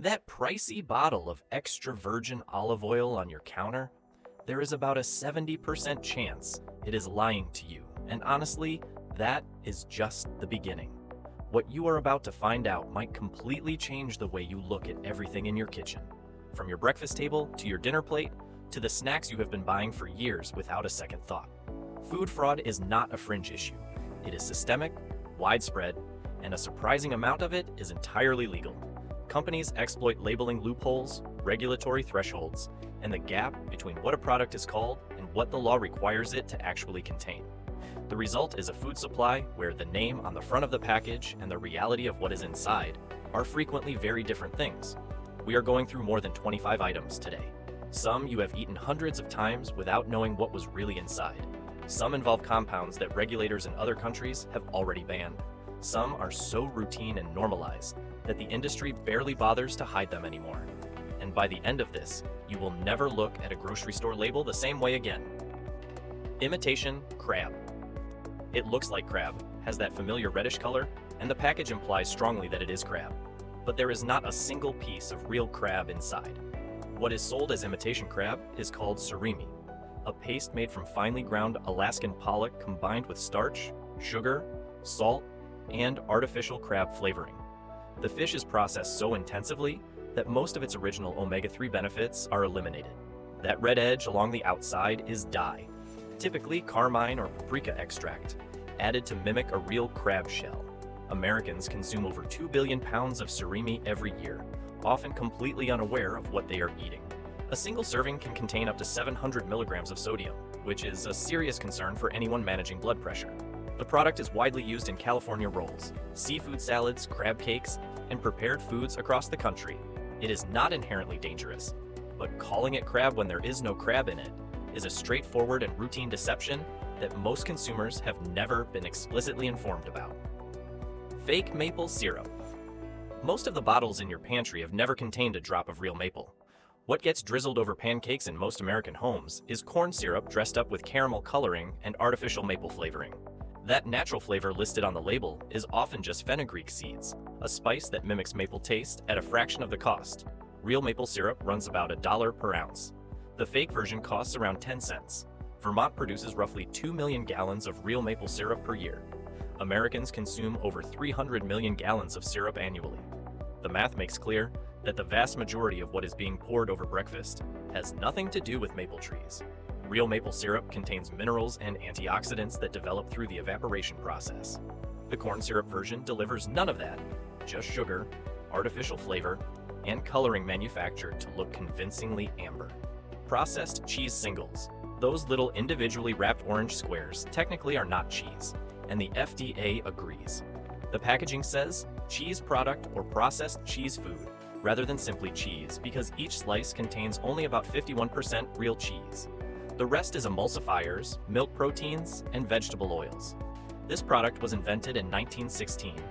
That pricey bottle of extra virgin olive oil on your counter, there is about a 70% chance it is lying to you. And honestly, that is just the beginning. What you are about to find out might completely change the way you look at everything in your kitchen. From your breakfast table to your dinner plate to the snacks you have been buying for years without a second thought. Food fraud is not a fringe issue. It is systemic, widespread, and a surprising amount of it is entirely legal. Companies exploit labeling loopholes, regulatory thresholds, and the gap between what a product is called and what the law requires it to actually contain. The result is a food supply where the name on the front of the package and the reality of what is inside are frequently very different things. We are going through more than 25 items today. Some you have eaten hundreds of times without knowing what was really inside. Some involve compounds that regulators in other countries have already banned. Some are so routine and normalized that the industry barely bothers to hide them anymore. And by the end of this, you will never look at a grocery store label the same way again. Imitation crab. It looks like crab, has that familiar reddish color, and the package implies strongly that it is crab. But there is not a single piece of real crab inside. What is sold as imitation crab is called surimi, a paste made from finely ground Alaskan pollock combined with starch, sugar, salt, and artificial crab flavoring. The fish is processed so intensively that most of its original omega-3 benefits are eliminated. That red edge along the outside is dye, typically carmine or paprika extract, added to mimic a real crab shell. Americans consume over 2 billion pounds of surimi every year, often completely unaware of what they are eating. A single serving can contain up to 700 milligrams of sodium, which is a serious concern for anyone managing blood pressure. The product is widely used in California rolls, seafood salads, crab cakes, and prepared foods across the country. It is not inherently dangerous, but calling it crab when there is no crab in it is a straightforward and routine deception that most consumers have never been explicitly informed about. Fake maple syrup. Most of the bottles in your pantry have never contained a drop of real maple. What gets drizzled over pancakes in most American homes is corn syrup dressed up with caramel coloring and artificial maple flavoring. That natural flavor listed on the label is often just fenugreek seeds, a spice that mimics maple taste at a fraction of the cost. Real maple syrup runs about $1 per ounce. The fake version costs around 10 cents. Vermont produces roughly 2 million gallons of real maple syrup per year. Americans consume over 300 million gallons of syrup annually. The math makes clear that the vast majority of what is being poured over breakfast has nothing to do with maple trees. Real maple syrup contains minerals and antioxidants that develop through the evaporation process. The corn syrup version delivers none of that, just sugar, artificial flavor, and coloring manufactured to look convincingly amber. Processed cheese singles. Those little individually wrapped orange squares technically are not cheese, and the FDA agrees. The packaging says cheese product or processed cheese food rather than simply cheese because each slice contains only about 51% real cheese. The rest is emulsifiers, milk proteins, and vegetable oils. This product was invented in 1916,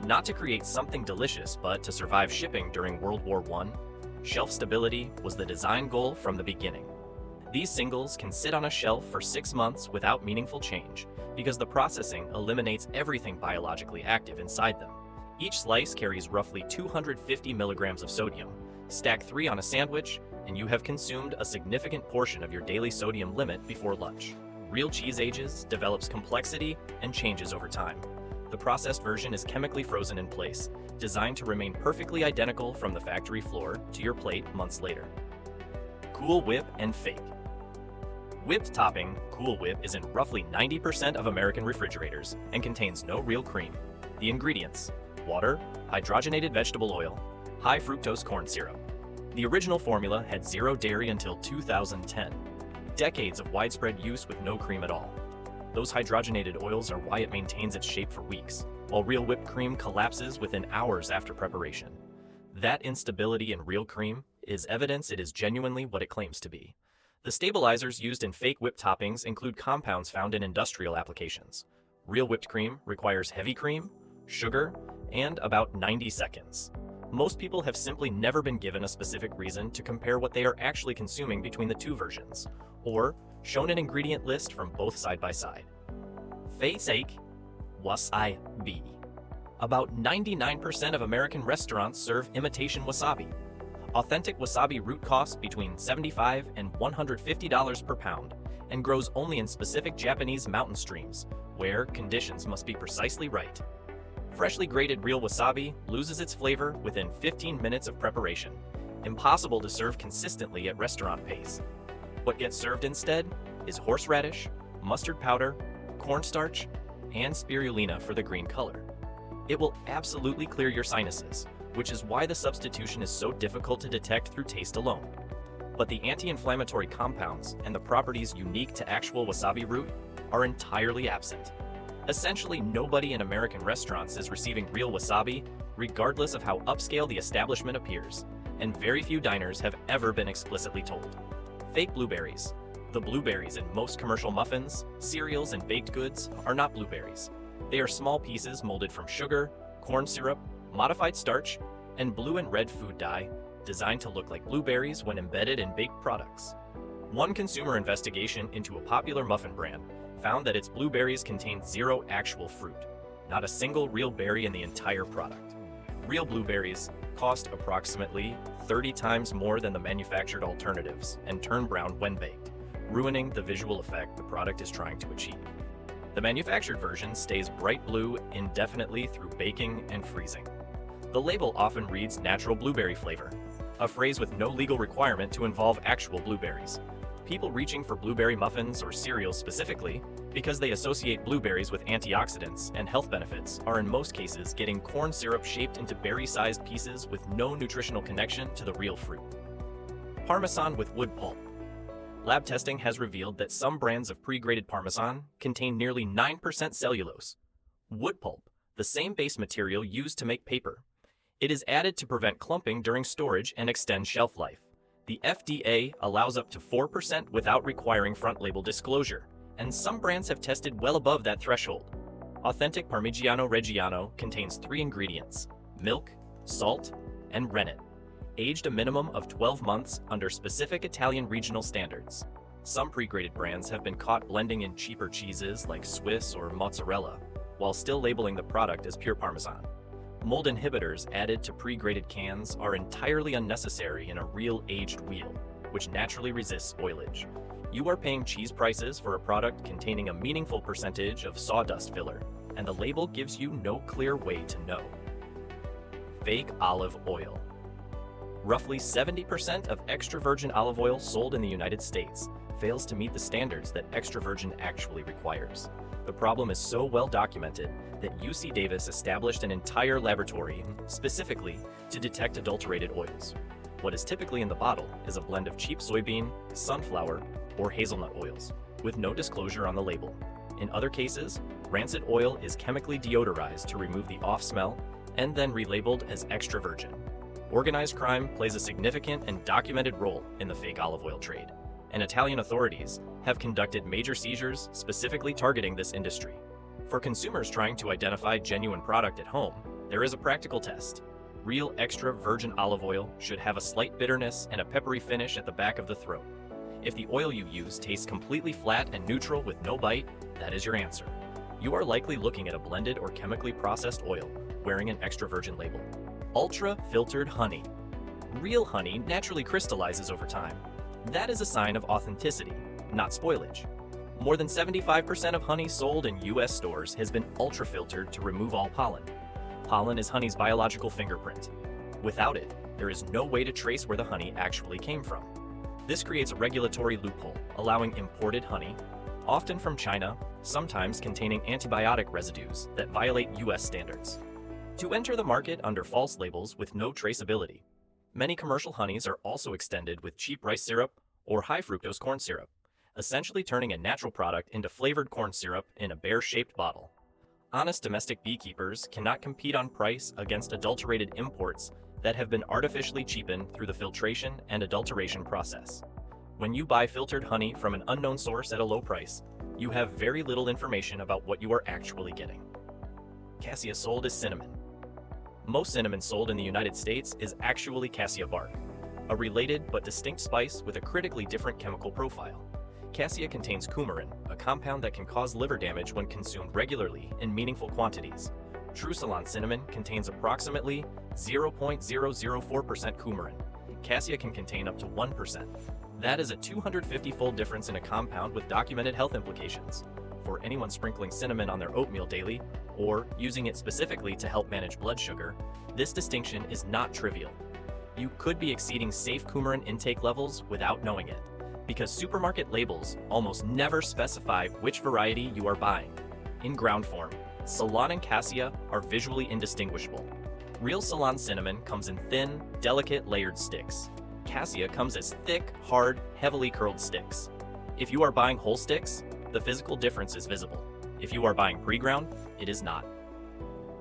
not to create something delicious, but to survive shipping during World War I. Shelf stability was the design goal from the beginning. These singles can sit on a shelf for 6 months without meaningful change because the processing eliminates everything biologically active inside them. Each slice carries roughly 250 milligrams of sodium. Stack 3 on a sandwich, and you have consumed a significant portion of your daily sodium limit before lunch. Real cheese ages, develops complexity, and changes over time. The processed version is chemically frozen in place, designed to remain perfectly identical from the factory floor to your plate months later. Cool Whip and fake. Whipped topping Cool Whip is in roughly 90% of American refrigerators and contains no real cream. The ingredients: water, hydrogenated vegetable oil, high fructose corn syrup. The original formula had 0 dairy until 2010. Decades of widespread use with no cream at all. Those hydrogenated oils are why it maintains its shape for weeks, while real whipped cream collapses within hours after preparation. That instability in real cream is evidence it is genuinely what it claims to be. The stabilizers used in fake whipped toppings include compounds found in industrial applications. Real whipped cream requires heavy cream, sugar, and about 90 seconds. Most people have simply never been given a specific reason to compare what they are actually consuming between the two versions, or shown an ingredient list from both side by side. Fake wasabi. About 99% of American restaurants serve imitation wasabi. Authentic wasabi root costs between $75 and $150 per pound and grows only in specific Japanese mountain streams, where conditions must be precisely right. Freshly grated real wasabi loses its flavor within 15 minutes of preparation. Impossible to serve consistently at restaurant pace. What gets served instead is horseradish, mustard powder, cornstarch, and spirulina for the green color. It will absolutely clear your sinuses, which is why the substitution is so difficult to detect through taste alone. But the anti-inflammatory compounds and the properties unique to actual wasabi root are entirely absent. Essentially, nobody in American restaurants is receiving real wasabi, regardless of how upscale the establishment appears, and very few diners have ever been explicitly told. Fake blueberries. The blueberries in most commercial muffins, cereals, and baked goods are not blueberries. They are small pieces molded from sugar, corn syrup, modified starch, and blue and red food dye, designed to look like blueberries when embedded in baked products. One consumer investigation into a popular muffin brand found that its blueberries contained zero actual fruit, not a single real berry in the entire product. Real blueberries cost approximately 30 times more than the manufactured alternatives and turn brown when baked, ruining the visual effect the product is trying to achieve. The manufactured version stays bright blue indefinitely through baking and freezing. The label often reads natural blueberry flavor, a phrase with no legal requirement to involve actual blueberries. People reaching for blueberry muffins or cereals specifically because they associate blueberries with antioxidants and health benefits are in most cases getting corn syrup shaped into berry-sized pieces with no nutritional connection to the real fruit. Parmesan with wood pulp. Lab testing has revealed that some brands of pre-grated Parmesan contain nearly 9% cellulose. Wood pulp, the same base material used to make paper. It is added to prevent clumping during storage and extend shelf life. The FDA allows up to 4% without requiring front label disclosure, and some brands have tested well above that threshold. Authentic Parmigiano Reggiano contains 3 ingredients: milk, salt, and rennet, aged a minimum of 12 months under specific Italian regional standards. Some pre-grated brands have been caught blending in cheaper cheeses like Swiss or mozzarella, while still labeling the product as pure Parmesan. Mold inhibitors added to pre-grated cans are entirely unnecessary in a real aged wheel, which naturally resists spoilage. You are paying cheese prices for a product containing a meaningful percentage of sawdust filler, and the label gives you no clear way to know. Fake olive oil. Roughly 70% of extra virgin olive oil sold in the United States fails to meet the standards that extra virgin actually requires. The problem is so well documented that UC Davis established an entire laboratory specifically to detect adulterated oils. What is typically in the bottle is a blend of cheap soybean, sunflower, or hazelnut oils, with no disclosure on the label. In other cases, rancid oil is chemically deodorized to remove the off smell and then relabeled as extra virgin. Organized crime plays a significant and documented role in the fake olive oil trade, and Italian authorities have conducted major seizures specifically targeting this industry. For consumers trying to identify genuine product at home, there is a practical test. Real extra virgin olive oil should have a slight bitterness and a peppery finish at the back of the throat. If the oil you use tastes completely flat and neutral with no bite, that is your answer. You are likely looking at a blended or chemically processed oil wearing an extra virgin label. Ultra-filtered honey. Real honey naturally crystallizes over time. That is a sign of authenticity, not spoilage. More than 75% of honey sold in US stores has been ultra-filtered to remove all pollen. Pollen is honey's biological fingerprint. Without it, there is no way to trace where the honey actually came from. This creates a regulatory loophole, allowing imported honey, often from China, sometimes containing antibiotic residues that violate US standards, to enter the market under false labels with no traceability. Many commercial honeys are also extended with cheap rice syrup or high fructose corn syrup, essentially turning a natural product into flavored corn syrup in a bear-shaped bottle. Honest domestic beekeepers cannot compete on price against adulterated imports that have been artificially cheapened through the filtration and adulteration process. When you buy filtered honey from an unknown source at a low price, you have very little information about what you are actually getting. Cassia sold as cinnamon. Most cinnamon sold in the United States is actually cassia bark, a related but distinct spice with a critically different chemical profile. Cassia contains coumarin, a compound that can cause liver damage when consumed regularly in meaningful quantities. True Ceylon cinnamon contains approximately 0.004% coumarin. Cassia can contain up to 1%. That is a 250-fold difference in a compound with documented health implications. For anyone sprinkling cinnamon on their oatmeal daily, or using it specifically to help manage blood sugar, this distinction is not trivial. You could be exceeding safe coumarin intake levels without knowing it, because supermarket labels almost never specify which variety you are buying. In ground form, Ceylon and Cassia are visually indistinguishable. Real Ceylon cinnamon comes in thin, delicate layered sticks. Cassia comes as thick, hard, heavily curled sticks. If you are buying whole sticks, the physical difference is visible. If you are buying pre-ground, it is not.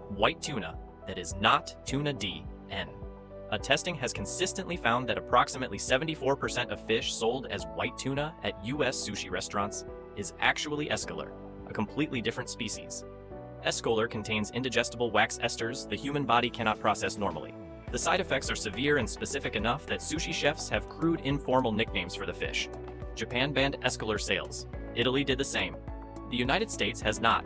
White tuna that is not tuna DN. A testing has consistently found that approximately 74% of fish sold as white tuna at US sushi restaurants is actually escolar, a completely different species. Escolar contains indigestible wax esters the human body cannot process normally. The side effects are severe and specific enough that sushi chefs have crude informal nicknames for the fish. Japan banned escolar sales. Italy did the same. The United States has not.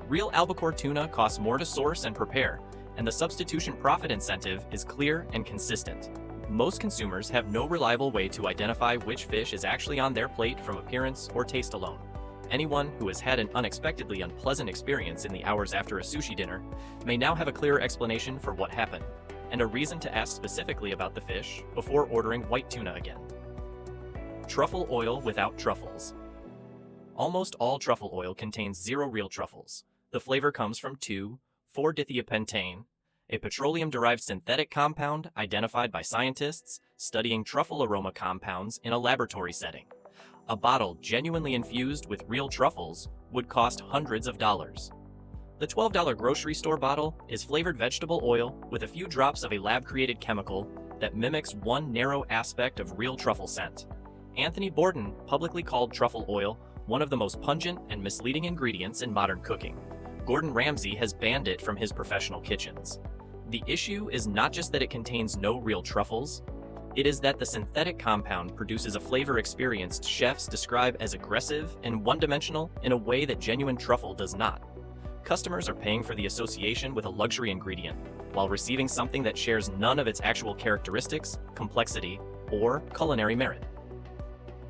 Real albacore tuna costs more to source and prepare, and the substitution profit incentive is clear and consistent. Most consumers have no reliable way to identify which fish is actually on their plate from appearance or taste alone. Anyone who has had an unexpectedly unpleasant experience in the hours after a sushi dinner may now have a clearer explanation for what happened, and a reason to ask specifically about the fish before ordering white tuna again. Truffle oil without truffles. Almost all truffle oil contains zero real truffles. The flavor comes from 2,4-dithiopentane, a petroleum-derived synthetic compound identified by scientists studying truffle aroma compounds in a laboratory setting. A bottle genuinely infused with real truffles would cost hundreds of dollars. The $12 grocery store bottle is flavored vegetable oil with a few drops of a lab-created chemical that mimics one narrow aspect of real truffle scent. Anthony Bourdain publicly called truffle oil one of the most pungent and misleading ingredients in modern cooking. Gordon Ramsay has banned it from his professional kitchens. The issue is not just that it contains no real truffles, it is that the synthetic compound produces a flavor experienced chefs describe as aggressive and one-dimensional in a way that genuine truffle does not. Customers are paying for the association with a luxury ingredient, while receiving something that shares none of its actual characteristics, complexity, or culinary merit.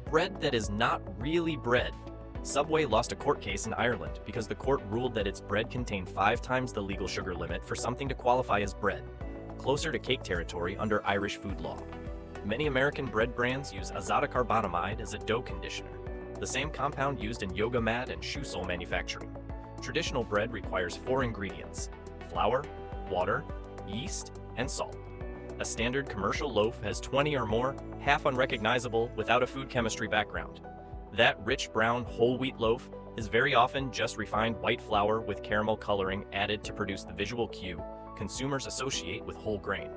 Bread that is not really bread. Subway lost a court case in Ireland because the court ruled that its bread contained 5 times the legal sugar limit for something to qualify as bread, closer to cake territory under Irish food law. Many American bread brands use azotocarbonamide as a dough conditioner, the same compound used in yoga mat and shoe sole manufacturing. Traditional bread requires 4 ingredients: flour, water, yeast, and salt. A standard commercial loaf has 20 or more, half unrecognizable without a food chemistry background. That rich brown whole wheat loaf is very often just refined white flour with caramel coloring added to produce the visual cue consumers associate with whole grain.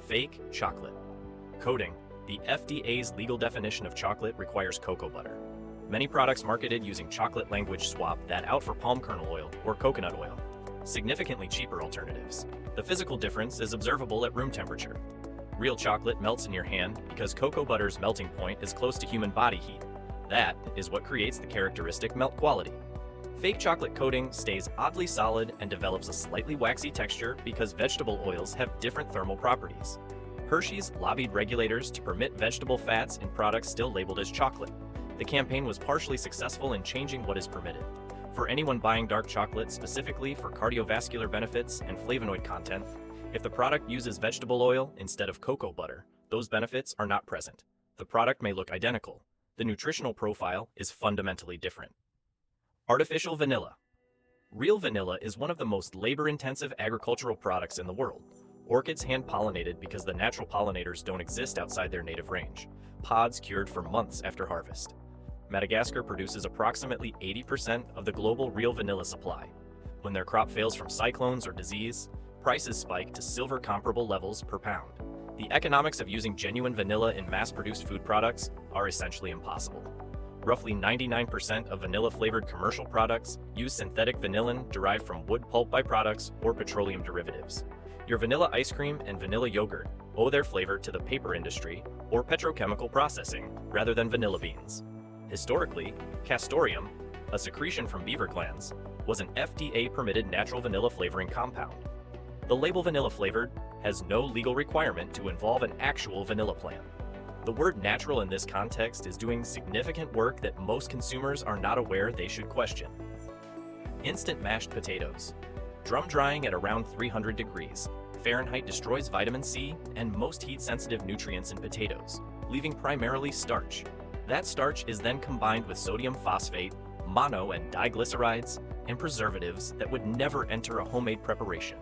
Fake chocolate. Coating. The FDA's legal definition of chocolate requires cocoa butter. Many products marketed using chocolate language swap that out for palm kernel oil or coconut oil. Significantly cheaper alternatives. The physical difference is observable at room temperature. Real chocolate melts in your hand because cocoa butter's melting point is close to human body heat. That is what creates the characteristic melt quality. Fake chocolate coating stays oddly solid and develops a slightly waxy texture because vegetable oils have different thermal properties. Hershey's lobbied regulators to permit vegetable fats in products still labeled as chocolate. The campaign was partially successful in changing what is permitted. For anyone buying dark chocolate specifically for cardiovascular benefits and flavonoid content, if the product uses vegetable oil instead of cocoa butter, those benefits are not present. The product may look identical. The nutritional profile is fundamentally different. Artificial vanilla. Real vanilla is one of the most labor-intensive agricultural products in the world. Orchids hand-pollinated because the natural pollinators don't exist outside their native range. Pods cured for months after harvest. Madagascar produces approximately 80% of the global real vanilla supply. When their crop fails from cyclones or disease, prices spike to silver-comparable levels per pound. The economics of using genuine vanilla in mass-produced food products are essentially impossible. Roughly 99% of vanilla-flavored commercial products use synthetic vanillin derived from wood pulp byproducts or petroleum derivatives. Your vanilla ice cream and vanilla yogurt owe their flavor to the paper industry or petrochemical processing rather than vanilla beans. Historically, castoreum, a secretion from beaver glands, was an FDA-permitted natural vanilla flavoring compound. The label vanilla flavored has no legal requirement to involve an actual vanilla plant. The word natural in this context is doing significant work that most consumers are not aware they should question. Instant mashed potatoes. Drum drying at around 300 degrees Fahrenheit destroys vitamin C and most heat-sensitive nutrients in potatoes, leaving primarily starch. That starch is then combined with sodium phosphate, mono and diglycerides, and preservatives that would never enter a homemade preparation.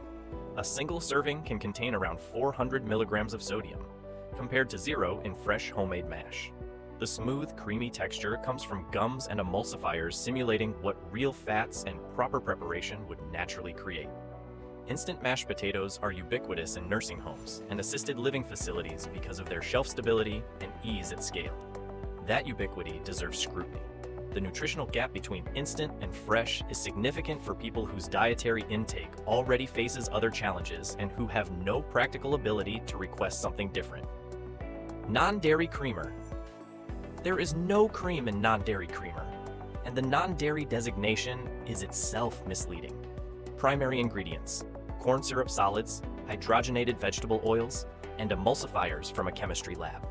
A single serving can contain around 400 milligrams of sodium, compared to 0 in fresh homemade mash. The smooth, creamy texture comes from gums and emulsifiers simulating what real fats and proper preparation would naturally create. Instant mashed potatoes are ubiquitous in nursing homes and assisted living facilities because of their shelf stability and ease at scale. That ubiquity deserves scrutiny. The nutritional gap between instant and fresh is significant for people whose dietary intake already faces other challenges and who have no practical ability to request something different. Non-dairy creamer. There is no cream in non-dairy creamer, and the non-dairy designation is itself misleading. Primary ingredients: corn syrup solids, hydrogenated vegetable oils, and emulsifiers from a chemistry lab.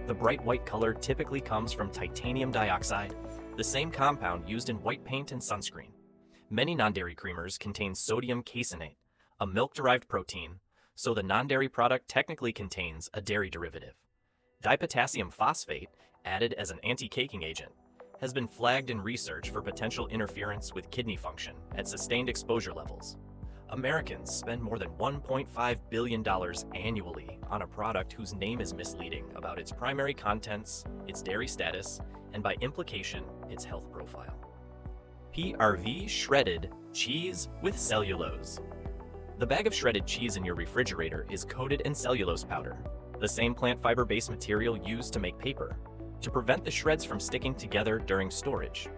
The bright white color typically comes from titanium dioxide, the same compound used in white paint and sunscreen. Many non-dairy creamers contain sodium caseinate, a milk-derived protein, so the non-dairy product technically contains a dairy derivative. Dipotassium phosphate, added as an anti-caking agent, has been flagged in research for potential interference with kidney function at sustained exposure levels. Americans spend more than $1.5 billion annually on a product whose name is misleading about its primary contents, its dairy status, and by implication, its health profile. PRV shredded cheese with cellulose. The bag of shredded cheese in your refrigerator is coated in cellulose powder, the same plant fiber-based material used to make paper, to prevent the shreds from sticking together during storage.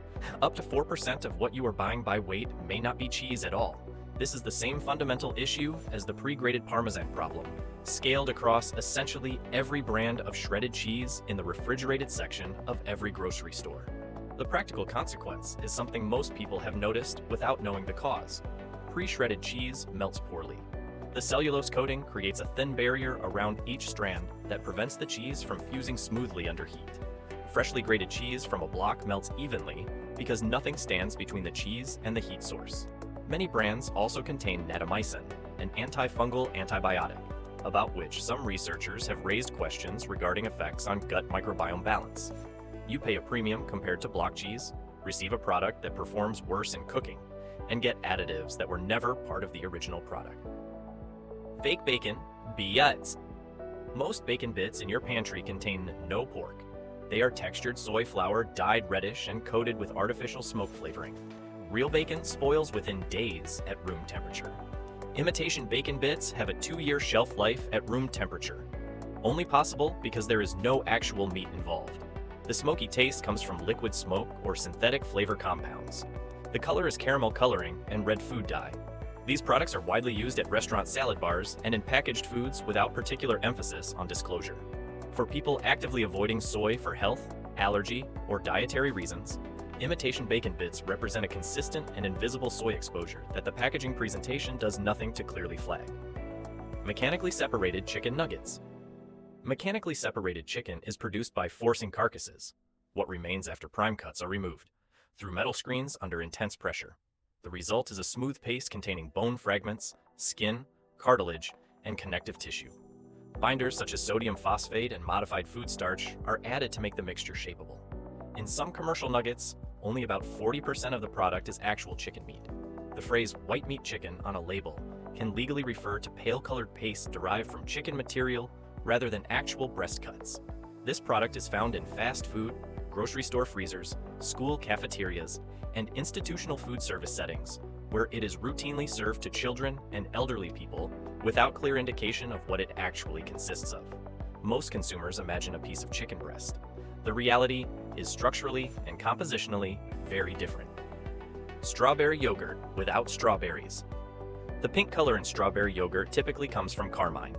Up to 4% of what you are buying by weight may not be cheese at all. This is the same fundamental issue as the pre-grated Parmesan problem, scaled across essentially every brand of shredded cheese in the refrigerated section of every grocery store. The practical consequence is something most people have noticed without knowing the cause. Pre-shredded cheese melts poorly. The cellulose coating creates a thin barrier around each strand that prevents the cheese from fusing smoothly under heat. Freshly grated cheese from a block melts evenly because nothing stands between the cheese and the heat source. Many brands also contain natamycin, an antifungal antibiotic, about which some researchers have raised questions regarding effects on gut microbiome balance. You pay a premium compared to block cheese, receive a product that performs worse in cooking, and get additives that were never part of the original product. Fake bacon, BS. Most bacon bits in your pantry contain no pork. They are textured soy flour dyed reddish and coated with artificial smoke flavoring. Real bacon spoils within days at room temperature. Imitation bacon bits have a 2-year shelf life at room temperature, only possible because there is no actual meat involved. The smoky taste comes from liquid smoke or synthetic flavor compounds. The color is caramel coloring and red food dye. These products are widely used at restaurant salad bars and in packaged foods without particular emphasis on disclosure. For people actively avoiding soy for health, allergy, or dietary reasons, imitation bacon bits represent a consistent and invisible soy exposure that the packaging presentation does nothing to clearly flag. Mechanically separated chicken nuggets. Mechanically separated chicken is produced by forcing carcasses. What remains after prime cuts are removed through metal screens under intense pressure. The result is a smooth paste containing bone fragments, skin, cartilage, and connective tissue. Binders such as sodium phosphate and modified food starch are added to make the mixture shapeable. In some commercial nuggets, only about 40% of the product is actual chicken meat. The phrase white meat chicken on a label can legally refer to pale-colored paste derived from chicken material rather than actual breast cuts. This product is found in fast food, grocery store freezers, school cafeterias, and institutional food service settings, where it is routinely served to children and elderly people without clear indication of what it actually consists of. Most consumers imagine a piece of chicken breast. The reality is structurally and compositionally very different. Strawberry yogurt without strawberries. The pink color in strawberry yogurt typically comes from carmine,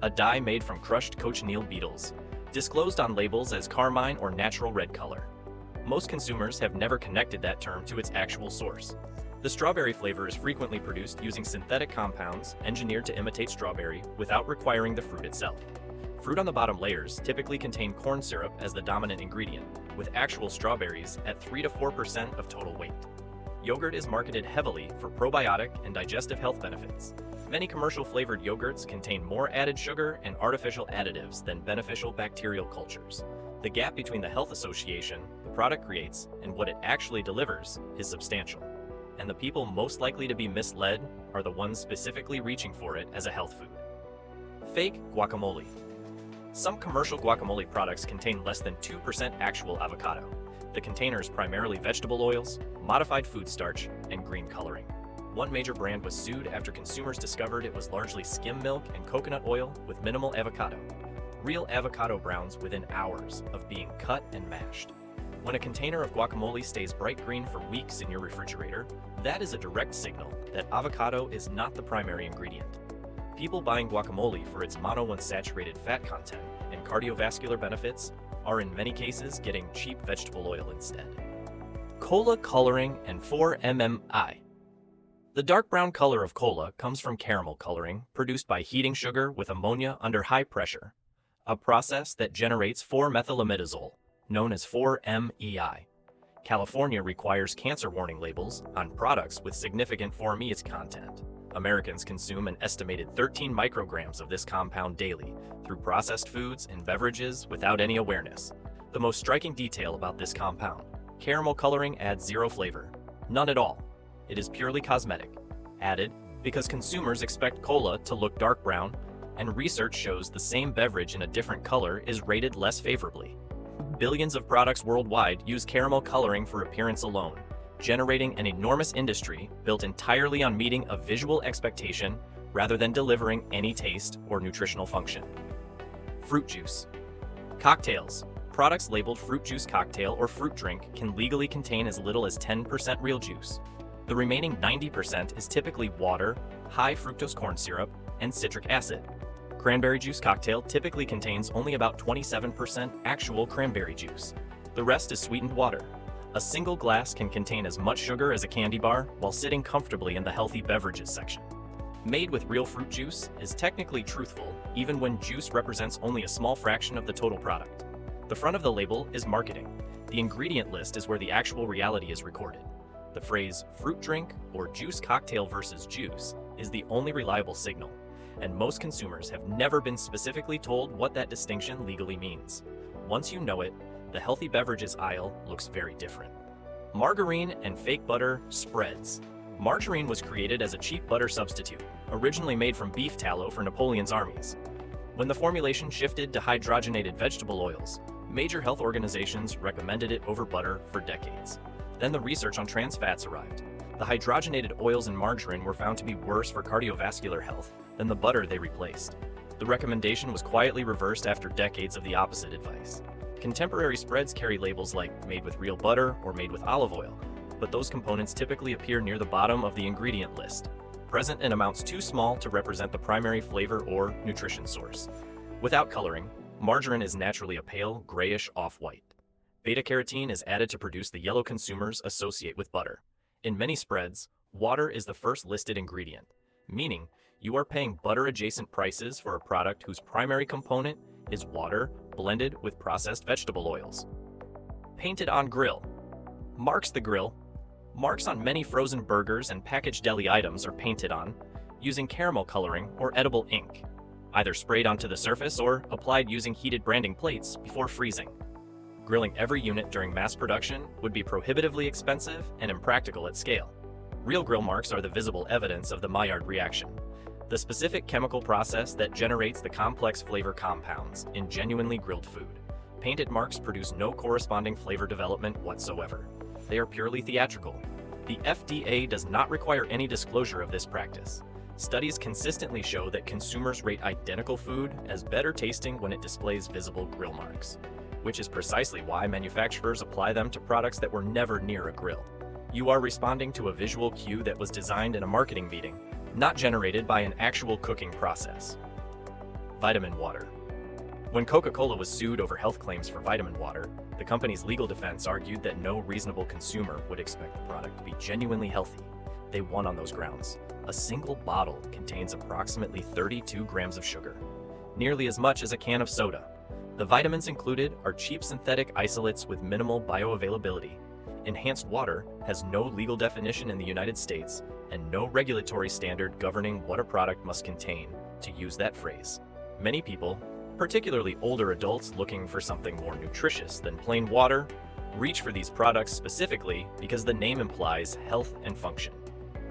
a dye made from crushed cochineal beetles, disclosed on labels as carmine or natural red color. Most consumers have never connected that term to its actual source. The strawberry flavor is frequently produced using synthetic compounds engineered to imitate strawberry without requiring the fruit itself. Fruit on the bottom layers typically contain corn syrup as the dominant ingredient, with actual strawberries at 3 to 4% of total weight. Yogurt is marketed heavily for probiotic and digestive health benefits. Many commercial flavored yogurts contain more added sugar and artificial additives than beneficial bacterial cultures. The gap between the health association the product creates and what it actually delivers is substantial. And the people most likely to be misled are the ones specifically reaching for it as a health food. Fake guacamole. Some commercial guacamole products contain less than 2% actual avocado. The container is primarily vegetable oils, modified food starch, and green coloring. One major brand was sued after consumers discovered it was largely skim milk and coconut oil with minimal avocado. Real avocado browns within hours of being cut and mashed. When a container of guacamole stays bright green for weeks in your refrigerator, that is a direct signal that avocado is not the primary ingredient. People buying guacamole for its monounsaturated fat content and cardiovascular benefits are in many cases getting cheap vegetable oil instead. Cola coloring and 4-MMI. The dark brown color of cola comes from caramel coloring produced by heating sugar with ammonia under high pressure, a process that generates 4-methylimidazole, known as 4-MEI. California requires cancer warning labels on products with significant 4-MEI content. Americans consume an estimated 13 micrograms of this compound daily through processed foods and beverages without any awareness. The most striking detail about this compound: caramel coloring adds zero flavor, none at all. It is purely cosmetic, added because consumers expect cola to look dark brown, and research shows the same beverage in a different color is rated less favorably. Billions of products worldwide use caramel coloring for appearance alone, generating an enormous industry built entirely on meeting a visual expectation rather than delivering any taste or nutritional function. Fruit juice. Cocktails. Products labeled fruit juice cocktail or fruit drink can legally contain as little as 10% real juice. The remaining 90% is typically water, high fructose corn syrup, and citric acid. Cranberry juice cocktail typically contains only about 27% actual cranberry juice. The rest is sweetened water. A single glass can contain as much sugar as a candy bar while sitting comfortably in the healthy beverages section. Made with real fruit juice is technically truthful, even when juice represents only a small fraction of the total product. The front of the label is marketing. The ingredient list is where the actual reality is recorded. The phrase fruit drink or juice cocktail versus juice is the only reliable signal, and most consumers have never been specifically told what that distinction legally means. Once you know it, the healthy beverages aisle looks very different. Margarine and fake butter spreads. Margarine was created as a cheap butter substitute, originally made from beef tallow for Napoleon's armies. When the formulation shifted to hydrogenated vegetable oils, major health organizations recommended it over butter for decades. Then the research on trans fats arrived. The hydrogenated oils in margarine were found to be worse for cardiovascular health than the butter they replaced. The recommendation was quietly reversed after decades of the opposite advice. Contemporary spreads carry labels like made with real butter or made with olive oil, but those components typically appear near the bottom of the ingredient list, present in amounts too small to represent the primary flavor or nutrition source. Without coloring, margarine is naturally a pale, grayish off-white. Beta-carotene is added to produce the yellow consumers associate with butter. In many spreads, water is the first listed ingredient, meaning you are paying butter-adjacent prices for a product whose primary component is water blended with processed vegetable oils. Painted on grill. Marks the grill. Marks on many frozen burgers and packaged deli items are painted on using caramel coloring or edible ink, either sprayed onto the surface or applied using heated branding plates before freezing. Grilling every unit during mass production would be prohibitively expensive and impractical at scale. Real grill marks are the visible evidence of the Maillard reaction, the specific chemical process that generates the complex flavor compounds in genuinely grilled food. Painted marks produce no corresponding flavor development whatsoever. They are purely theatrical. The FDA does not require any disclosure of this practice. Studies consistently show that consumers rate identical food as better tasting when it displays visible grill marks, which is precisely why manufacturers apply them to products that were never near a grill. You are responding to a visual cue that was designed in a marketing meeting, not generated by an actual cooking process. Vitamin water. When Coca-Cola was sued over health claims for vitamin water, the company's legal defense argued that no reasonable consumer would expect the product to be genuinely healthy. they won on those grounds. A single bottle contains approximately 32 grams of sugar, nearly as much as a can of soda. The vitamins included are cheap synthetic isolates with minimal bioavailability. Enhanced water has no legal definition in the United States and no regulatory standard governing what a product must contain, to use that phrase. Many people, particularly older adults looking for something more nutritious than plain water, reach for these products specifically because the name implies health and function.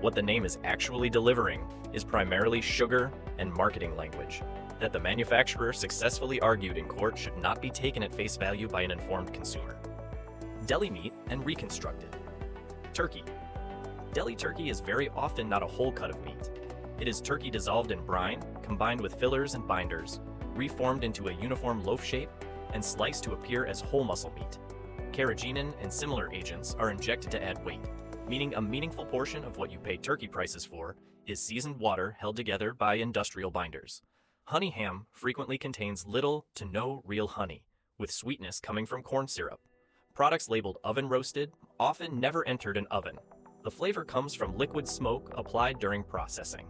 What the name is actually delivering is primarily sugar and marketing language that the manufacturer successfully argued in court should not be taken at face value by an informed consumer. Deli meat and reconstructed. Turkey. Deli turkey is very often not a whole cut of meat. It is turkey dissolved in brine, combined with fillers and binders, reformed into a uniform loaf shape, and sliced to appear as whole muscle meat. Carrageenan and similar agents are injected to add weight, meaning a meaningful portion of what you pay turkey prices for is seasoned water held together by industrial binders. Honey ham frequently contains little to no real honey, with sweetness coming from corn syrup. Products labeled oven roasted often never entered an oven. The flavor comes from liquid smoke applied during processing.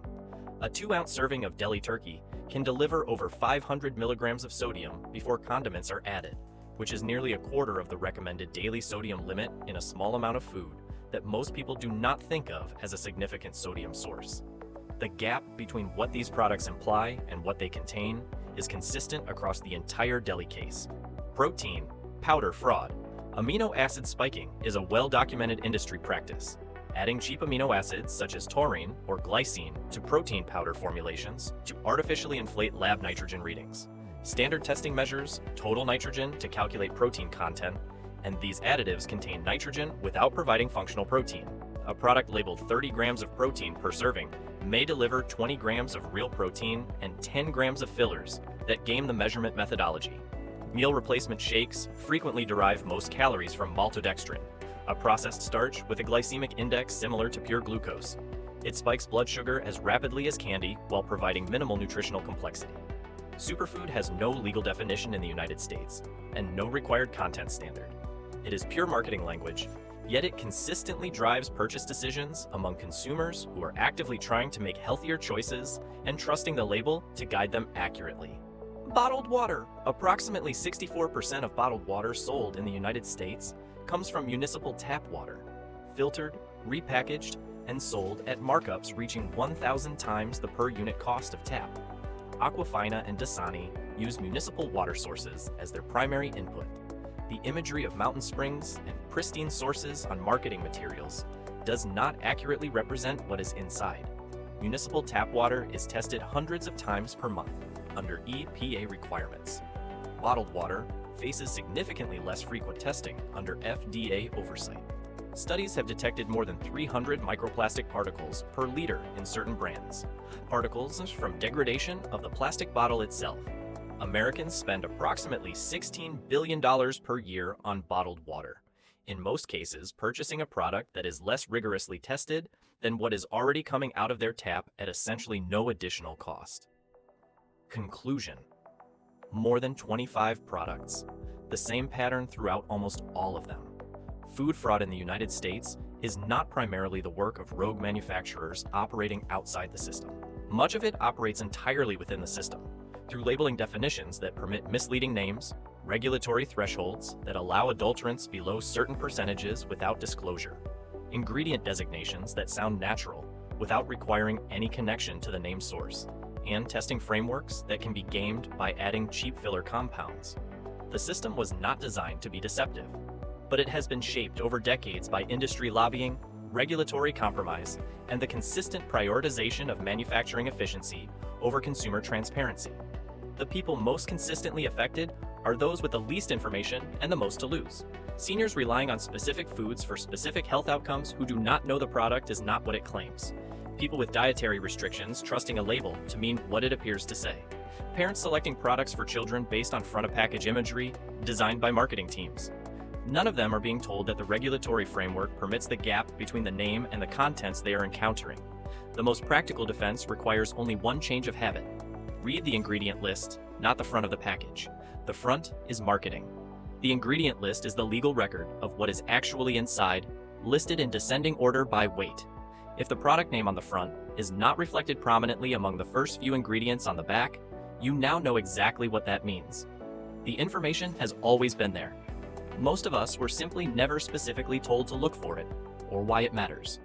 A 2-ounce serving of deli turkey can deliver over 500 milligrams of sodium before condiments are added, which is nearly a quarter of the recommended daily sodium limit in a small amount of food that most people do not think of as a significant sodium source. The gap between what these products imply and what they contain is consistent across the entire deli case. Protein, powder fraud. Amino acid spiking is a well-documented industry practice. Adding cheap amino acids such as taurine or glycine to protein powder formulations to artificially inflate lab nitrogen readings. Standard testing measures total nitrogen to calculate protein content, and these additives contain nitrogen without providing functional protein. A product labeled 30 grams of protein per serving may deliver 20 grams of real protein and 10 grams of fillers that game the measurement methodology. Meal replacement shakes frequently derive most calories from maltodextrin, a processed starch with a glycemic index similar to pure glucose. It spikes blood sugar as rapidly as candy while providing minimal nutritional complexity. Superfood has no legal definition in the United States and no required content standard. It is pure marketing language, yet it consistently drives purchase decisions among consumers who are actively trying to make healthier choices and trusting the label to guide them accurately. Bottled water. Approximately 64% of bottled water sold in the United States comes from municipal tap water, filtered, repackaged, and sold at markups reaching 1,000 times the per unit cost of tap. Aquafina and Dasani use municipal water sources as their primary input. The imagery of mountain springs and pristine sources on marketing materials does not accurately represent what is inside. Municipal tap water is tested hundreds of times per month under EPA requirements. Bottled water faces significantly less frequent testing under FDA oversight. Studies have detected more than 300 microplastic particles per liter in certain brands, particles from degradation of the plastic bottle itself. Americans spend approximately $16 billion per year on bottled water, in most cases purchasing a product that is less rigorously tested than what is already coming out of their tap at essentially no additional cost. Conclusion: more than 25 products, the same pattern throughout almost all of them. Food fraud in the United States is not primarily the work of rogue manufacturers operating outside the system. Much of it operates entirely within the system, through labeling definitions that permit misleading names, regulatory thresholds that allow adulterants below certain percentages without disclosure, ingredient designations that sound natural without requiring any connection to the name source, and testing frameworks that can be gamed by adding cheap filler compounds. The system was not designed to be deceptive, but it has been shaped over decades by industry lobbying, regulatory compromise, and the consistent prioritization of manufacturing efficiency over consumer transparency. The people most consistently affected are those with the least information and the most to lose. Seniors relying on specific foods for specific health outcomes who do not know the product is not what it claims. People with dietary restrictions trusting a label to mean what it appears to say. Parents selecting products for children based on front-of-package imagery designed by marketing teams. None of them are being told that the regulatory framework permits the gap between the name and the contents they are encountering. The most practical defense requires only one change of habit. Read the ingredient list, not the front of the package. The front is marketing. The ingredient list is the legal record of what is actually inside, listed in descending order by weight. If the product name on the front is not reflected prominently among the first few ingredients on the back, you now know exactly what that means. The information has always been there. Most of us were simply never specifically told to look for it, or why it matters.